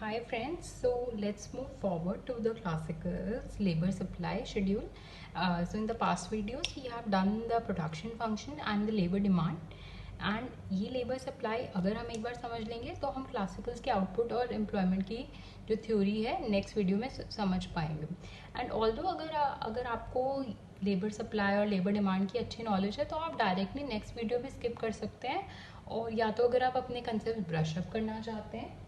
Hi friends, so let's move forward to the classicals labor supply schedule. So in the past videos we have done the production function and the labor demand, and ये labour supply अगर हम एक बार समझ लेंगे तो हम classicals के output और एम्प्लॉयमेंट की जो थ्योरी है नेक्स्ट वीडियो में समझ पाएंगे. एंड ऑल्दो अगर आपको लेबर सप्लाई और लेबर डिमांड की अच्छी नॉलेज है तो आप डायरेक्टली नेक्स्ट वीडियो भी स्किप कर सकते हैं, और या तो अगर आप अपने कंसेप्ट ब्रश अप करना चाहते हैं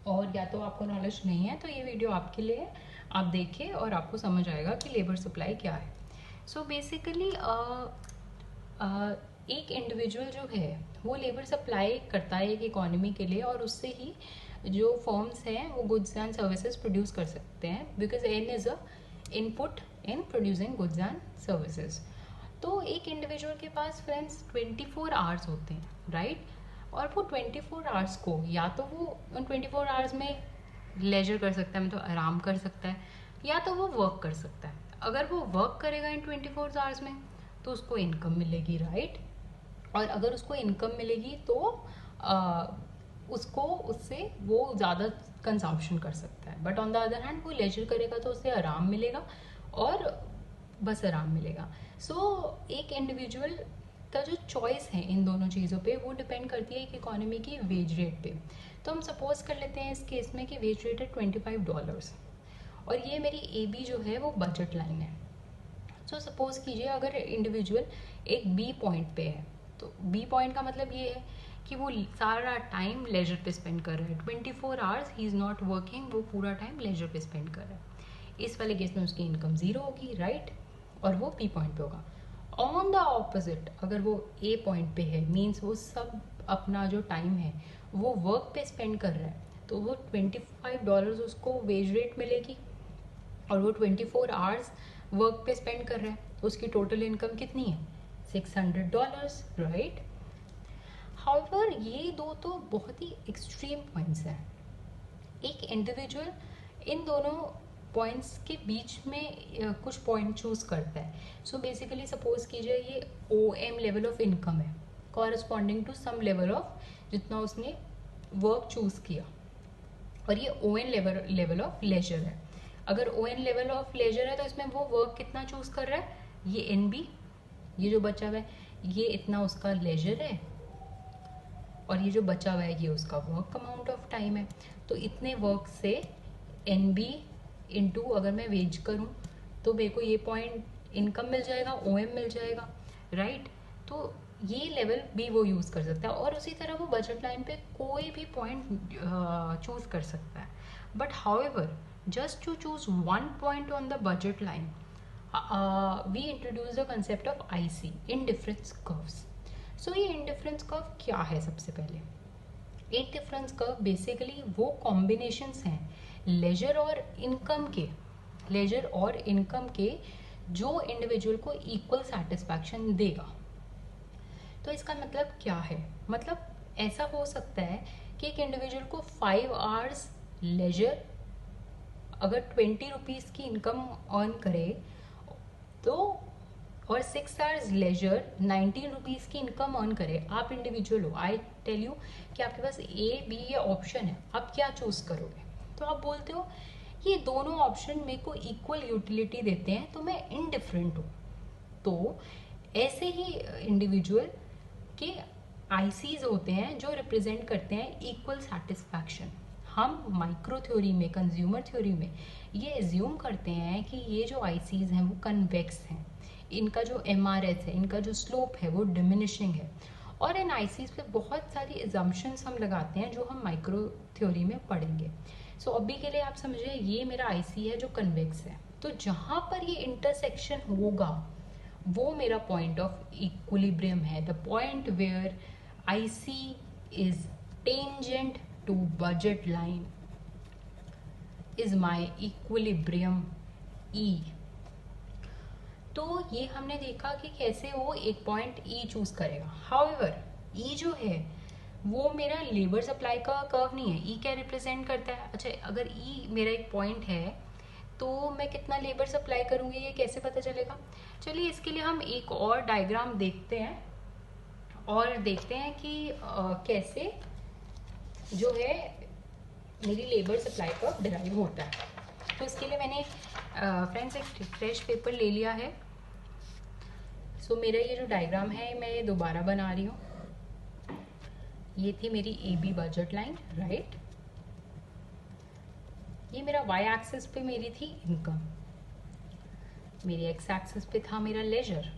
और या तो आपको नॉलेज नहीं है तो ये वीडियो आपके लिए है. आप देखिए और आपको समझ आएगा कि लेबर सप्लाई क्या है. सो बेसिकली एक इंडिविजुअल जो है वो लेबर सप्लाई करता है एक इकोनॉमी के लिए, और उससे ही जो फर्म्स हैं वो गुड्स एंड सर्विसेज प्रोड्यूस कर सकते हैं, because N is a input in producing goods and services. तो एक इंडिविजुअल के पास फ्रेंड्स 24 आवर्स होते हैं, राइट? और वो 24 आवर्स को या तो वो उन 24 आवर्स में लेजर कर सकता है, मतलब आराम कर सकता है, या तो वो वर्क कर सकता है. अगर वो वर्क करेगा इन 24 आवर्स में तो उसको इनकम मिलेगी, राइट? और अगर उसको इनकम मिलेगी तो उसको उससे वो ज़्यादा कंजम्पशन कर सकता है. But on the other hand वो लेजर करेगा तो उसे आराम मिलेगा और बस आराम मिलेगा. सो एक इंडिविजुअल का जो चॉइस है इन दोनों चीज़ों पे वो डिपेंड करती है एक इकोनॉमी की वेज रेट पे. तो हम सपोज कर लेते हैं इस केस में कि वेज रेट है $25, और ये मेरी ए बी जो है वो बजट लाइन है. सो सपोज कीजिए अगर इंडिविजुअल एक बी पॉइंट पे है, तो बी पॉइंट का मतलब ये है कि वो सारा टाइम लेजर पे स्पेंड कर रहा है. 24 hours he is not working, वो पूरा टाइम लेजर पे स्पेंड कर रहा है. इस वाले केस में उसकी इनकम ज़ीरो होगी, राइट? और वो बी पॉइंट पे होगा. ऑन द ऑपोजिट अगर वो ए पॉइंट पे है, मीन्स वो सब अपना जो टाइम है वो वर्क पे स्पेंड कर रहा है, तो वो $25 उसको वेज रेट मिलेगी, और वो 24 आवर्स वर्क पे स्पेंड कर रहा है. उसकी टोटल इनकम कितनी है? $600, राइट? हाउएवर ये दो तो बहुत ही एक्सट्रीम पॉइंट्स हैं. एक इंडिविजुअल इन दोनों पॉइंट्स के बीच में कुछ पॉइंट चूज करता है. सो बेसिकली सपोज कीजिए ये O M level of income है corresponding to some level of जितना उसने वर्क चूज किया, और ये O N level of leisure है. अगर O N level of leisure है तो इसमें वो वर्क कितना चूज कर रहा है, ये एन बी, ये जो बचा हुआ है ये इतना उसका लेजर है, और ये जो बचा हुआ है ये उसका वर्क अमाउंट ऑफ टाइम है. तो इतने वर्क से एन बी इंटू अगर मैं वेज करूँ तो मेरे को ये पॉइंट इनकम मिल जाएगा, ओ एम मिल जाएगा, राइट? तो ये लेवल भी वो यूज़ कर सकता है, और उसी तरह वो बजट लाइन पे कोई भी पॉइंट चूज़ कर सकता है. But however just to choose one point on the budget line we introduce the concept of I C, indifference curves. So ये इंडिफरेंस कर्व क्या है? सबसे पहले इंडिफरेंस कर्व बेसिकली वो कॉम्बिनेशंस हैं लेजर और इनकम के जो इंडिविजुअल को इक्वल सेटिस्फैक्शन देगा. तो इसका मतलब क्या है? मतलब ऐसा हो सकता है कि एक इंडिविजुअल को 5 आवर्स लेजर अगर 20 रुपीज़ की इनकम अर्न करे तो, और 6 आवर्स लेजर 19 रुपीज़ की इनकम अर्न करे. आप इंडिविजुअल हो, आई टेल यू कि आपके पास ए बी ये ऑप्शन है, आप क्या चूज़ करोगे? तो आप बोलते हो ये दोनों ऑप्शन मेरे को इक्वल यूटिलिटी देते हैं तो मैं इनडिफरेंट हूँ. तो ऐसे ही इंडिविजुअल के आईसीज होते हैं जो रिप्रेजेंट करते हैं इक्वल सेटिस्फैक्शन. हम माइक्रो थ्योरी में, कंज्यूमर थ्योरी में ये एज्यूम करते हैं कि ये जो आईसीज हैं वो कन्वेक्स हैं, इनका जो एमआरएस है, इनका जो स्लोप है वो डिमिनिशिंग है, और इन आईसीज पे बहुत सारी एजम्पशंस हम लगाते हैं जो हम माइक्रो थ्योरी में पढ़ेंगे. सो अभी के लिए आप समझिए ये मेरा आईसी है जो कन्वेक्स है. तो जहाँ पर ये इंटरसेक्शन होगा वो मेरा पॉइंट ऑफ इक्विलिब्रियम है, the point where IC is tangent to budget line is my equilibrium E. तो ये हमने देखा कि कैसे वो एक पॉइंट ई चूज करेगा. हाउएवर ई जो है वो मेरा लेबर सप्लाई का कर्व नहीं है. ई क्या रिप्रेजेंट करता है? अच्छा, अगर ई मेरा एक पॉइंट है तो मैं कितना लेबर सप्लाई करूँगी ये कैसे पता चलेगा? चलिए इसके लिए हम एक और डायग्राम देखते हैं और देखते हैं कि कैसे जो है मेरी लेबर सप्लाई कर्व डिराइव होता है। तो इसके लिए मैंने फ्रेंड्स एक फ्रेश पेपर ले लिया है। सो मेरा ये जो डायग्राम है मैं ये दोबारा बना रही हूँ। ये थी मेरी AB बजट लाइन, राइट। ये मेरा Y एक्सिस पे मेरी थी इनकम, मेरे X एक्सिस पे था मेरा लेजर,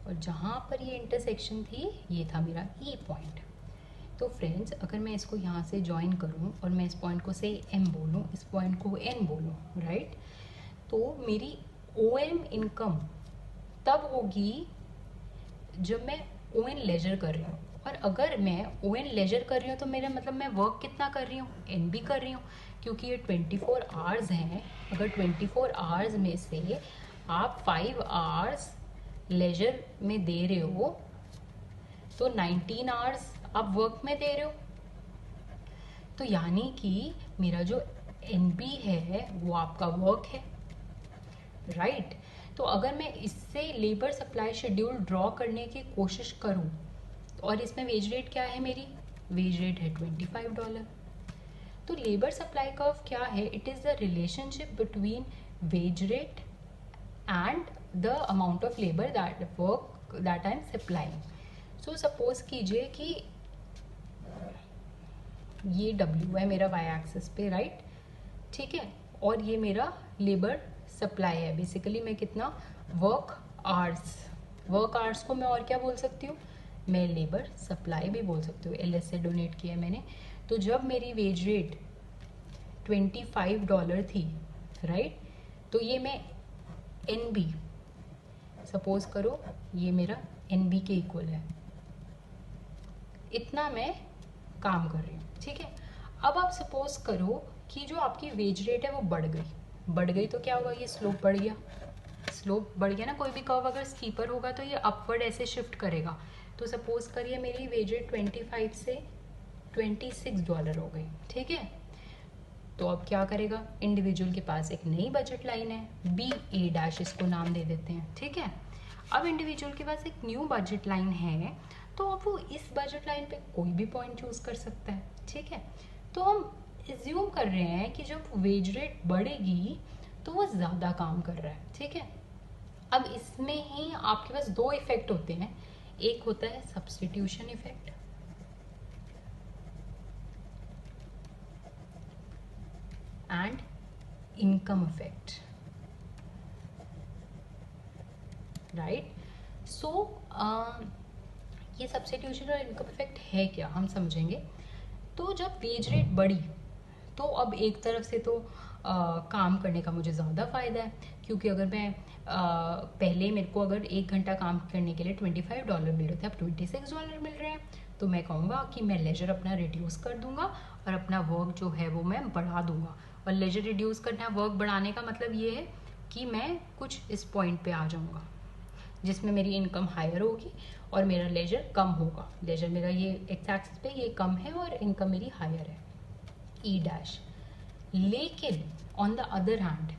और जहाँ पर ये इंटरसेक्शन थी ये था मेरा E पॉइंट। तो फ्रेंड्स अगर मैं इसको यहाँ से ज्वाइन करूँ और मैं इस पॉइंट को से M बोलूँ, इस पॉइंट को N बोलूँ, राइट, तो मेरी OM इनकम तब होगी जब मैं ON लेजर कर रही हूँ। और अगर मैं ON लेजर कर रही हूँ तो मेरा मतलब मैं वर्क कितना कर रही हूँ, NB कर रही हूँ, क्योंकि ये 24 आवर्स हैं। अगर 24 आवर्स में से आप 5 आवर्स लेजर में दे रहे हो तो 19 आवर्स आप वर्क में दे रहे हो। तो यानी कि मेरा जो NB है वो आपका वर्क है, राइट। तो अगर मैं इससे लेबर सप्लाई शेड्यूल ड्रॉ करने की कोशिश करूं, और इसमें वेज रेट क्या है, मेरी वेज रेट है $25। तो लेबर सप्लाई कर्व क्या है, it is the relationship between wage rate and the amount of labour that I am supplying. So suppose कीजिए कि ये W है मेरा Y एक्सिस पे, राइट, ठीक है, और ये मेरा लेबर सप्लाई है। बेसिकली मैं कितना वर्क आवर्स को मैं और क्या बोल सकती हूँ, मैं लेबर सप्लाई भी बोल सकती हूँ। LS से डोनेट किया मैंने। तो जब मेरी वेज रेट $25 थी, राइट, तो ये मैं NB सपोज करो ये मेरा NB के इक्वल है, इतना मैं काम कर रही हूँ, ठीक है। अब आप सपोज करो कि जो आपकी वेज रेट है वो बढ़ गई तो क्या होगा, ये स्लोप बढ़ गया ना। कोई भी कर्व अगर स्टीपर होगा तो ये अपवर्ड ऐसे शिफ्ट करेगा। तो सपोज करिए मेरी वेज रेट 25 से $26 हो गई, ठीक है। तो अब क्या करेगा, इंडिविजुअल के पास एक नई बजट लाइन है, BA' इसको नाम दे देते हैं, ठीक है। अब इंडिविजुअल के पास एक न्यू बजट लाइन है, तो अब वो इस बजट लाइन पे कोई भी पॉइंट चूज कर सकता है, ठीक है। तो हम एज्यूम कर रहे हैं कि जब वेज रेट बढ़ेगी तो वो ज़्यादा काम कर रहा है, ठीक है। अब इसमें ही आपके पास दो इफेक्ट होते हैं, एक होता है substitution effect and income effect, right. So ये सब्स्टिट्यूशन और इनकम इफेक्ट है क्या, हम समझेंगे। तो जब वेज रेट बढ़ी तो अब एक तरफ से तो काम करने का मुझे ज़्यादा फ़ायदा है, क्योंकि अगर मैं पहले मेरे को अगर 1 घंटा काम करने के लिए $25 मिल रहे थे, अब $26 मिल रहे हैं, तो मैं कहूँगा कि मैं लेजर अपना रिड्यूस कर दूंगा और अपना वर्क जो है वो मैं बढ़ा दूंगा। और लेजर रिड्यूस करना, वर्क बढ़ाने का मतलब ये है कि मैं कुछ इस पॉइंट पे आ जाऊँगा जिसमें मेरी इनकम हायर होगी और मेरा लेजर कम होगा। लेजर मेरा ये एक्स एक्सिस पे ये कम है और इनकम मेरी हायर है, E'। लेकिन ऑन द अदर हैंड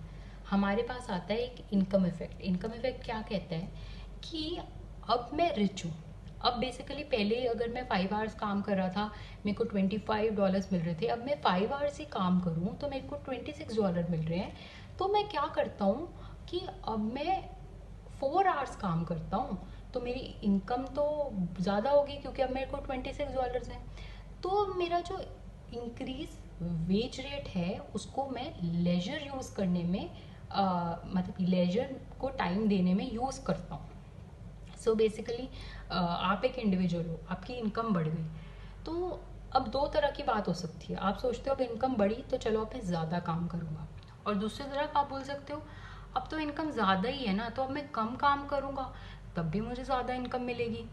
हमारे पास आता है एक इनकम इफेक्ट। इनकम इफेक्ट क्या कहता है कि अब मैं रिच हूँ। अब बेसिकली पहले अगर मैं 5 आवर्स काम कर रहा था मेरे को $25 मिल रहे थे, अब मैं 5 आवर्स ही काम करूँ तो मेरे को $26 मिल रहे हैं। तो मैं क्या करता हूँ कि अब मैं 4 आवर्स काम करता हूँ तो मेरी इनकम तो ज़्यादा होगी क्योंकि अब मेरे को $26 है। तो मेरा जो इंक्रीज वेज रेट है उसको मैं लेजर यूज़ करने में मतलब लेजर को टाइम देने में यूज़ करता हूँ। सो बेसिकली आप एक इंडिविजुअल हो, आपकी इनकम बढ़ गई, तो अब दो तरह की बात हो सकती है। आप सोचते हो अब इनकम बढ़ी तो चलो अब मैं ज़्यादा काम करूँगा, और दूसरी तरफ आप बोल सकते हो अब तो इनकम ज़्यादा ही है ना, तो अब मैं कम काम करूँगा तब भी मुझे ज़्यादा इनकम मिलेगी।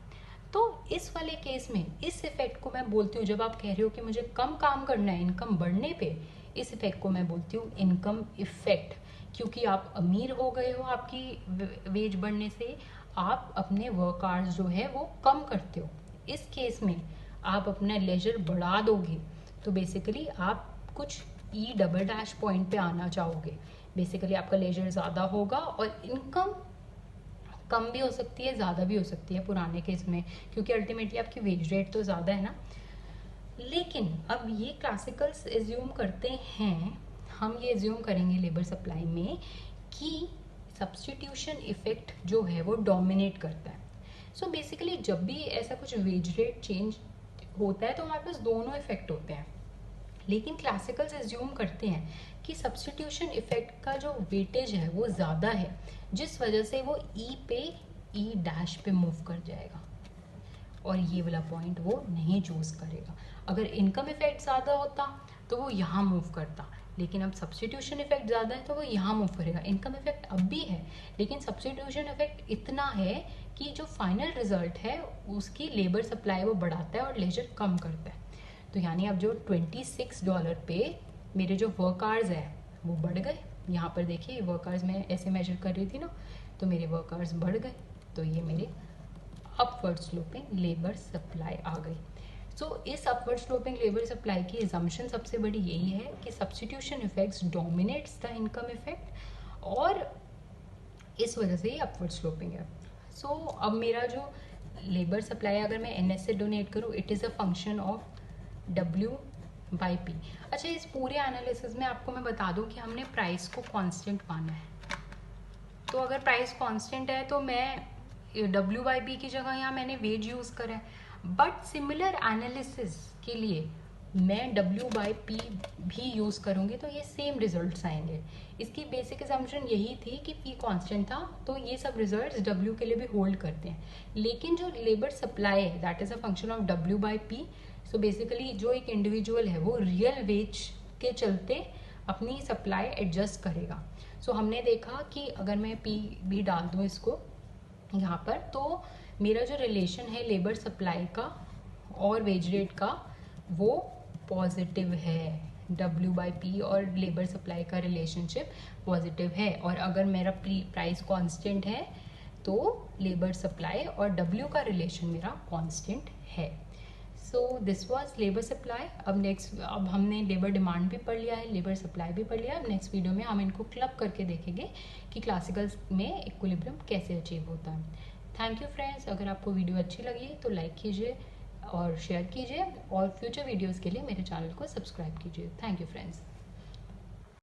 तो इस वाले केस में इस इफेक्ट को मैं बोलती हूँ, जब आप कह रहे हो कि मुझे कम काम करना है इनकम बढ़ने पे, इस इफेक्ट को मैं बोलती हूँ इनकम इफेक्ट। क्योंकि आप अमीर हो गए हो आपकी वेज बढ़ने से, आप अपने वर्क आवर्स जो है वो कम करते हो। इस केस में आप अपना लेजर बढ़ा दोगे तो बेसिकली आप कुछ E" पॉइंट पे आना चाहोगे। बेसिकली आपका लेजर ज़्यादा होगा और इनकम कम भी हो सकती है, ज़्यादा भी हो सकती है पुराने केस में, क्योंकि अल्टीमेटली आपकी वेज रेट तो ज़्यादा है ना। लेकिन अब ये क्लासिकल्स एज्यूम करते हैं, हम ये एज्यूम करेंगे लेबर सप्लाई में कि सब्स्टिट्यूशन इफेक्ट जो है वो डोमिनेट करता है। सो बेसिकली जब भी ऐसा कुछ वेज रेट चेंज होता है तो हमारे पास दोनों इफेक्ट होते हैं, लेकिन क्लासिकल्स एज्यूम करते हैं कि सब्स्टिट्यूशन इफेक्ट का जो वेटेज है वो ज़्यादा है, जिस वजह से वो ई पे ई डैश पे मूव कर जाएगा और ये वाला पॉइंट वो नहीं चूज करेगा। अगर इनकम इफेक्ट ज़्यादा होता तो वो यहाँ मूव करता, लेकिन अब सब्स्टिट्यूशन इफेक्ट ज़्यादा है तो वो यहाँ मूव करेगा। इनकम इफेक्ट अब भी है, लेकिन सब्स्टिट्यूशन इफेक्ट इतना है कि जो फाइनल रिजल्ट है उसकी लेबर सप्लाई वो बढ़ाता है और लेजर कम करता है। तो यानी अब जो $26 पे मेरे जो वर्क आवर्स है वो बढ़ गए। यहाँ पर देखिए वर्क आवर्स मैं ऐसे मेजर कर रही थी ना, तो मेरे वर्क आवर्स बढ़ गए, तो ये मेरे अपवर्ड स्लोपिंग लेबर सप्लाई आ गई। सो इस अपवर्ड स्लोपिंग लेबर सप्लाई की एजम्पशन सबसे बड़ी यही है कि substitution effects dominates the income effect और इस वजह से ही अपवर्ड स्लोपिंग है। सो अब मेरा जो लेबर सप्लाई अगर मैं एनएस से डोनेट करूँ, it is a function of W/P। अच्छा, इस पूरे एनालिसिस में आपको मैं बता दूं कि हमने प्राइस को कांस्टेंट माना है। तो अगर प्राइस कांस्टेंट है तो मैं W/P की जगह यहाँ मैंने वेज यूज़ करा है, बट सिमिलर एनालिसिस के लिए मैं W/P भी यूज़ करूँगी तो ये सेम रिजल्ट्स आएंगे। इसकी बेसिक असम्पशन यही थी कि P कांस्टेंट था, तो ये सब रिजल्ट्स W के लिए भी होल्ड करते हैं। लेकिन जो लेबर सप्लाई है that is a function of W/P। So basically जो एक इंडिविजुअल है वो रियल वेज के चलते अपनी सप्लाई एडजस्ट करेगा। सो हमने देखा कि अगर मैं P भी डाल दूँ इसको यहाँ पर, तो मेरा जो रिलेशन है लेबर सप्लाई का और वेज रेट का वो पॉजिटिव है। W/P और लेबर सप्लाई का रिलेशनशिप पॉजिटिव है, और अगर मेरा प्राइस कांस्टेंट है तो लेबर सप्लाई और W का रिलेशन मेरा कांस्टेंट है। So this was labour supply. अब हमने लेबर डिमांड भी पढ़ लिया है, लेबर सप्लाई भी पढ़ लिया है। अब नेक्स्ट वीडियो में हम इनको क्लब करके देखेंगे कि क्लासिकल्स में इक्विलिब्रियम कैसे अचीव होता है। Thank you friends. अगर आपको वीडियो अच्छी लगी तो लाइक कीजिए और शेयर कीजिए, और फ्यूचर वीडियोज़ के लिए मेरे चैनल को सब्सक्राइब कीजिए। Thank you friends.